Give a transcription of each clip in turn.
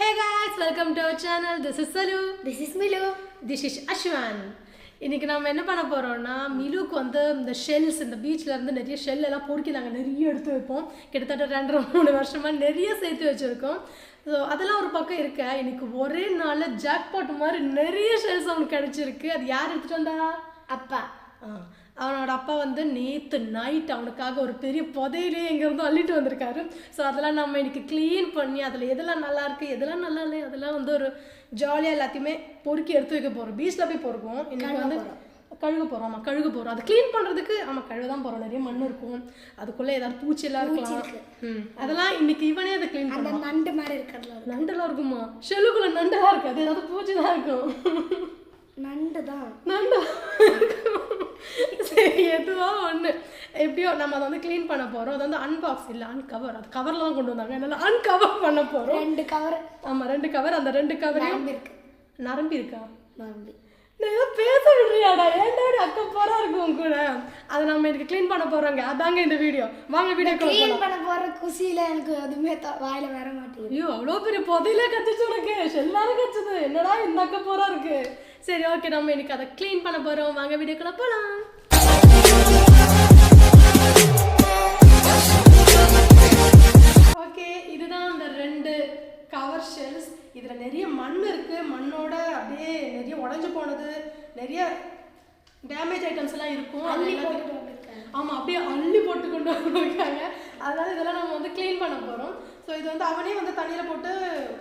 Hey guys, welcome to our channel. This is Salu. This is Milu. This is Ashwan. இன்னைக்கு நாம என்ன பண்ண போறோம்னா மிலுக்கு வந்து இந்த ஷெல்ஸ் இந்த பீச்ல இருந்து நிறைய ஷெல் எல்லாம் பொறுக்கி நாங்கள் நிறைய எடுத்து வைப்போம். கிட்டத்தட்ட 2-3 வருஷமா நிறைய சேர்த்து வச்சிருக்கோம். ஸோ அதெல்லாம் ஒரு பக்கம் இருக்க இன்னைக்கு ஒரே நாளில் ஜாக்பாட் மாதிரி நிறைய ஷெல்ஸ் அவனுக்கு கிடைச்சிருக்கு. அது யார் எடுத்துட்டு வந்தா? அப்பா. அவனோட அப்பா வந்து நேற்று நைட் அவனுக்காக ஒரு பெரிய புதையிலே எங்கேருந்து அள்ளிட்டு வந்திருக்காரு. ஸோ அதெல்லாம் நம்ம இன்னைக்கு க்ளீன் பண்ணி அதில் எதெல்லாம் நல்லா இருக்குது எதெல்லாம் நல்லா இல்லை அதெல்லாம் வந்து ஒரு ஜாலியாக எல்லாத்தையுமே பொறுக்கி எடுத்து வைக்க போகிறோம். பீச்சில் போய் பொறுக்கும். இன்னைக்கு வந்து கழுக போகிறோம். ஆமாம் கழுக போகிறோம். அது க்ளீன் பண்ணுறதுக்கு ஆமாம் கழுவ தான் போகிறோம். நிறைய மண் இருக்கும், அதுக்குள்ளே ஏதாவது பூச்சியெல்லாம் இருக்கலாம். அதெல்லாம் இன்னைக்கு இவனே அதை க்ளீன் பண்ணுவான். நண்டு மாதிரி இருக்கிறதுல நண்டெல்லாம் இருக்குமா? ஷெல்லுக்குள்ளே நண்டெல்லாம் இருக்காது, ஏதாவது பூச்சி தான் இருக்கும். நண்டு தான் நண்டு சரி எதுவோ ஒன்று எப்படியோ நம்ம அதை வந்து க்ளீன் பண்ண போகிறோம். அது வந்து அன்பாக்ஸ் இல்லை அன்கவர், அது கவரில் தான் கொண்டு வந்தாங்க. அதனால அன்கவர் பண்ண போகிறோம். 2 கவர். ஆமாம் 2 கவர். அந்த 2 கவரையும் இருக்கு. நரம்பி இருக்கா? நரம்பி நான் ஏதோ பேச விடுறியாடா? ஏன்டா அக்க போறா இருக்கும் கூட. அதை நம்ம எனக்கு க்ளீன் பண்ண போகிறோங்க. அதாங்க இந்த வீடியோ. வாங்க வீடியோ க்ளீன் பண்ண போகிற குசியில் எனக்கு எதுவுமே வாயில வர மாட்டேங்குது. ஐயோ அவ்வளோ பெரிய புதையில கத்துச்சு உனக்கு. எல்லாரும் கச்சுது. என்னடா இந்த அக்க போறா இருக்கு. சரி ஓகே, நம்ம இன்னைக்கு அதை க்ளீன் பண்ண போகிறோம். வாங்க வீடியோக்குள்ள போகலாம். ஓகே, இதுதான் அந்த 2 கவர் ஷெல்ஸ். இதில் நிறைய மண் இருக்குது. மண்ணோட அப்படியே நிறைய உடஞ்சி போனது, நிறைய டேமேஜ் ஐட்டம்ஸ் எல்லாம் இருக்கும். ஆமாம் அப்படியே அள்ளி போட்டு கொண்டு வந்துருக்காங்க. அதனால இதெல்லாம் நம்ம வந்து க்ளீன் பண்ண போகிறோம். ஸோ இது வந்து அவனே வந்து தண்ணியில் போட்டு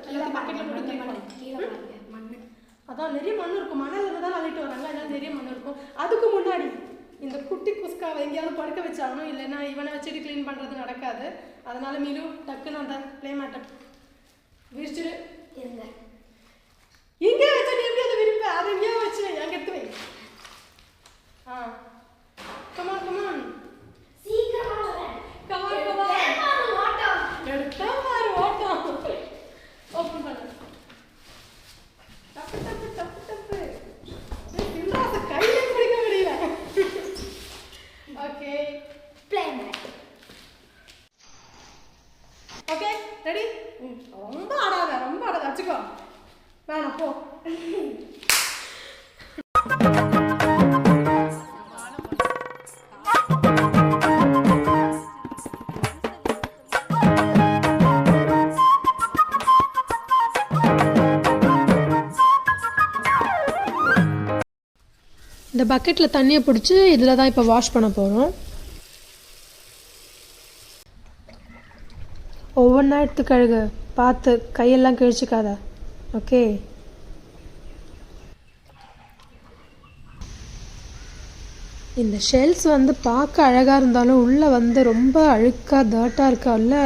எல்லாத்தையும் பக்கெட்டில் போட்டு க்ளீன் பண்ணி அதான் நிறைய மண் இருக்கும். மணலில் தான் அள்ளிட்டு வராங்க. அதனால நிறைய மண் இருக்கும். அதுக்கு முன்னாடி இந்த குட்டி குஸ்காவை எங்கேயாவது படுக்க வச்சாகணும், இல்லைன்னா இவனை வச்சுட்டு க்ளீன் பண்ணுறது நடக்காது. அதனால மிலு டக்குன்னு அந்த ப்ளே மேட்டை விரிச்சிடு. இருங்க இங்கே வச்சா நீ எப்படி அதை விரிப்ப? அதை எங்கேயோ வச்சு அங்கே எடுத்து வை. கமான் கமான் கமான் கமான் எடுத்தா பாரு ஓட்டம். ஓப்பன் பண்ணு. டப்பு டப்பு டப்பு டப்பு. திண்டாச கையில பிடிக்க முடியல. Okay play mate. Okay ready? ரொம்ப ஆடாத வச்சுக்கோ. வேணாம் போ. இந்த பக்கெட்டில் தண்ணியை பிடிச்சி இதில் தான் இப்போ வாஷ் பண்ண போகிறோம். ஒவ்வொன்றா எடுத்து கழுகு, பார்த்து கையெல்லாம் கிழிச்சிக்காத. ஓகே இந்த ஷெல்ஸ் வந்து பார்க்க அழகாக இருந்தாலும் உள்ளே வந்து ரொம்ப அழுக்காக டர்ட்டாக இருக்கா. உள்ள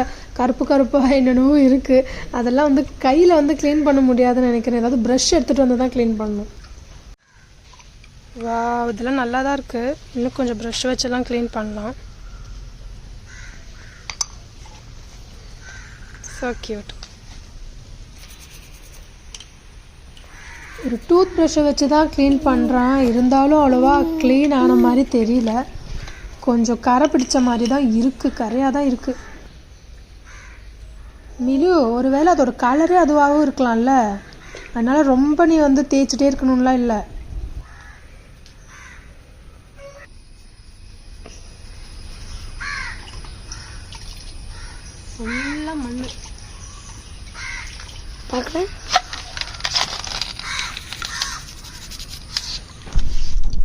கருப்பாக என்னென்னவோ இருக்குது. அதெல்லாம் வந்து கையில் வந்து க்ளீன் பண்ண முடியாதுன்னு நினைக்கிறேன். ஏதாவது ப்ரஷ் எடுத்துகிட்டு வந்து தான் க்ளீன் பண்ணணும். வா இதெல்லாம் நல்லா தான் இருக்குது. இன்னும் கொஞ்சம் ப்ரஷ் வச்செல்லாம் க்ளீன் பண்ணலாம். So cute. ஒரு டூத் ப்ரஷ்ஷை வச்சு தான் க்ளீன் பண்ணுறான். இருந்தாலும் அவ்வளோவா க்ளீன் ஆன மாதிரி தெரியல. கொஞ்சம் கரை பிடிச்ச மாதிரி தான் இருக்குது, கரையாக தான் இருக்குது. மிலு ஒருவேளை அதோட கலரே அதுவாகவும் இருக்கலாம்ல. அதனால் ரொம்ப நீ வந்து தேய்ச்சிட்டே இருக்கணும்லாம் இல்லை. ஃபுல்லாக மண் பார்க்குறேன்.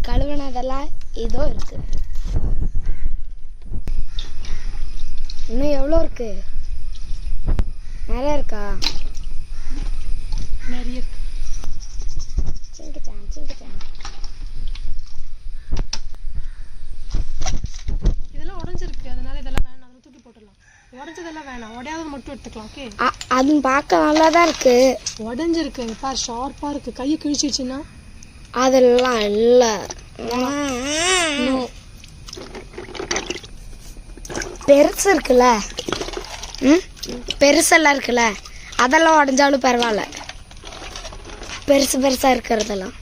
கழுவுனதெல்லாம் ஏதோ இருக்கு. இன்னும் எவ்வளோ இருக்கு? நிறைய இருக்கா? நிறைய இருக்கு. சிங்கிச்சான் இதெல்லாம் உடஞ்சிருக்கு. அதனால இதெல்லாம் வேணாம், அதெல்லாம் தூக்கி போட்டுடலாம். உடஞ்சதெல்லாம் வேணாம், உடையாவது மட்டும் எடுத்துக்கலாம். ஓகே அது பார்க்க நல்லா தான் இருக்கு. உடஞ்சிருக்கு பார், ஷார்ப்பாக இருக்குது. கையை கிழிச்சிச்சுன்னா அதெல்லாம் இல்லை. பெருசு இருக்குல்ல, பெருசெல்லாம் இருக்குல்ல, அதெல்லாம் உடஞ்சாலும் பரவாயில்ல. பெருசாக இருக்கிறதெல்லாம்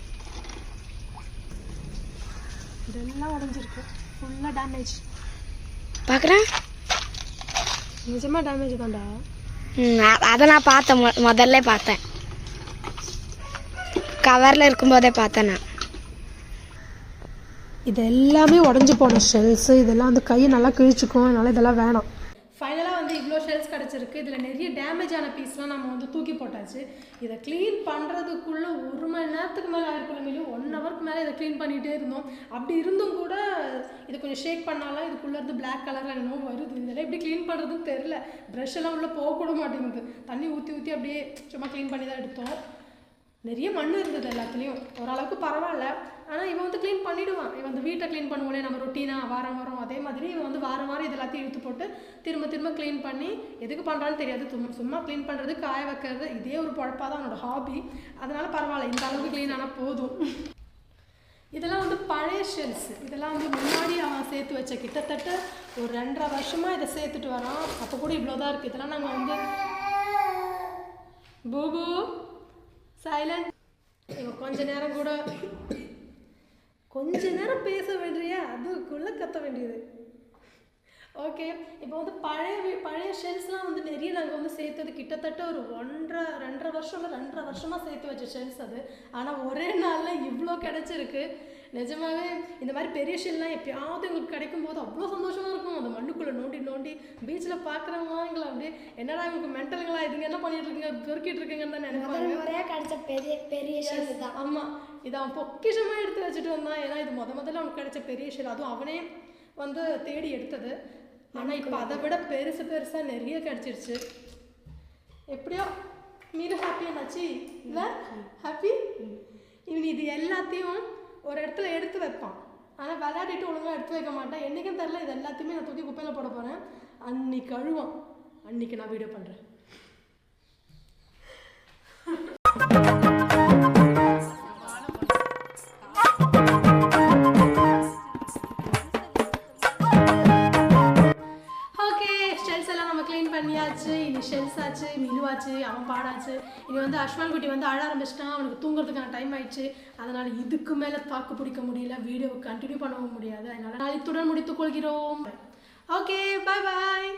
இதெல்லாம் உடஞ்சிருக்கு. ஃபுல்லாக டேமேஜ். பார்க்குறேன். நிஜமாக டேமேஜ் தான்டா. அதை நான் பார்த்தேன், முதல்ல பார்த்தேன், கவரில் இருக்கும்போதே பார்த்தேன் நான். இது எல்லாமே உடஞ்சி போன ஷெல்ஸு, இதெல்லாம் வந்து கையை நல்லா கிழிச்சிக்கும், அதனால் இதெல்லாம் வேணாம். ஃபைனலாக வந்து இவ்வளோ ஷெல்ஸ் கிடச்சிருக்கு. இதில் நிறைய டேமேஜ் ஆன பீஸ்லாம் நம்ம வந்து தூக்கி போட்டாச்சு. இதை க்ளீன் பண்ணுறதுக்குள்ளே 1 மணி நேரத்துக்கு மேலே ஆயிருக்குள்ள, மீண்டும் 1 ஹவருக்கு மேலே இதை க்ளீன் பண்ணிகிட்டே இருந்தோம். அப்படி இருந்தும் கூட இதை கொஞ்சம் ஷேக் பண்ணாலும் இதுக்குள்ளேருந்து பிளாக் கலரில் என்னமோ வருது. இதெல்லாம் எப்படி க்ளீன் பண்ணுறதுன்னு தெரில. ப்ரஷ் எல்லாம் உள்ளே போகக்கூட மாட்டேங்குது. தண்ணி ஊற்றி அப்படியே சும்மா க்ளீன் பண்ணி தான் எடுத்தோம். நிறைய மண் இருந்தது எல்லாத்துலேயும். ஓரளவுக்கு பரவாயில்ல. ஆனால் இவன் வந்து க்ளீன் பண்ணிவிடுவான். இவன் வந்து வீட்டை க்ளீன் பண்ணுவோம்லே நம்ம ரொட்டீனாக வாரம் அதே மாதிரி இவன் வந்து வாரம் இது எல்லாத்தையும் இழுத்து போட்டு திரும்ப க்ளீன் பண்ணி எதுக்கு பண்ணுறான்னு தெரியாது. சும்மா க்ளீன் பண்ணுறது, காய வைக்கிறது, இதே ஒரு பொழப்பாக தான் அவனோட ஹாபி. அதனால் பரவாயில்ல, இந்த அளவுக்கு க்ளீன் ஆனால் போதும். இதெல்லாம் வந்து பழைய ஷெல்ஸ். இதெல்லாம் வந்து முன்னாடி அவன் சேர்த்து வச்ச கிட்டத்தட்ட ஒரு 2.5 வருஷமாக இதை சேர்த்துட்டு வரான். அப்போ கூட இவ்வளோ தான் இருக்குது. இதெல்லாம் நாங்கள் வந்து பூபு சைலண்ட். இவன் கொஞ்ச நேரம் பேச வேண்டியா, அதுக்குள்ளே கத்த வேண்டியது. ஓகே, இப்போ வந்து பழைய ஷெல்ஸ்லாம் வந்து நிறைய நாங்கள் வந்து சேர்த்தது கிட்டத்தட்ட ஒரு 2.5 வருஷமாக சேர்த்து வச்ச ஷெல்ஸ் அது. ஆனால் ஒரே நாளில் இவ்வளோ கிடச்சிருக்கு. நிஜமாவே இந்த மாதிரி பெரிய ஷெல்லாம் எப்பயாவது எங்களுக்கு கிடைக்கும் போது அவ்வளோ சந்தோஷமாக இருக்கும். அந்த மண்ணுக்குள்ளே நோண்டி பீச்சில் பார்க்குறவங்க எங்களை அப்படியே என்னடா இவங்களுக்கு மென்டலுங்களா, இதுங்க என்ன பண்ணிட்டு இருக்கீங்க, பெருக்கிட்டு இருக்கீங்கன்னு தான் நினைப்பாங்க. கிடைச்ச பெரிய ஷெல் தான். ஆமாம், இதை அவன் பொக்கிஷமாக எடுத்து வச்சுட்டு வந்தான். ஏன்னா இது முதல்ல அவனுக்கு கிடைச்ச பெரிய ஷெல், அதுவும் அவனே வந்து தேடி எடுத்தது. ஆனால் இப்போ அதை விட பெருசாக நிறைய கிடச்சிருச்சு. எப்படியோ மீது ஹாப்பி என்னாச்சு இல்லை ஹாப்பி. இவன் இது எல்லாத்தையும் ஒரு இடத்துல எடுத்து வைப்பான். ஆனால் விளையாடிட்டு ஒழுங்காக எடுத்து வைக்க மாட்டான். என்றைக்கும் தெரில. இது எல்லாத்தையுமே நான் தூக்கி குப்பையில் போட போகிறேன். அன்னைக்கு அழுவான். அன்னைக்கு நான் வீடியோ பண்ணுறேன். ஷெல்ஸ் ஆச்சு, மிலுவாச்சு, அவன் பாடாச்சு. இனி வந்து அஸ்வான் குட்டி வந்து அழ ஆரம்பிச்சிட்டான். அவனுக்கு தூங்குறதுக்கான டைம் ஆயிடுச்சு. அதனால் இதுக்கு மேலே தாக்கு பிடிக்க முடியல, வீடியோவை கண்டினியூ பண்ணவும் முடியாது. அதனால் நாளைத்துடன் முடித்துக் கொள்கிறோம். ஓகே, பாய் பாய்.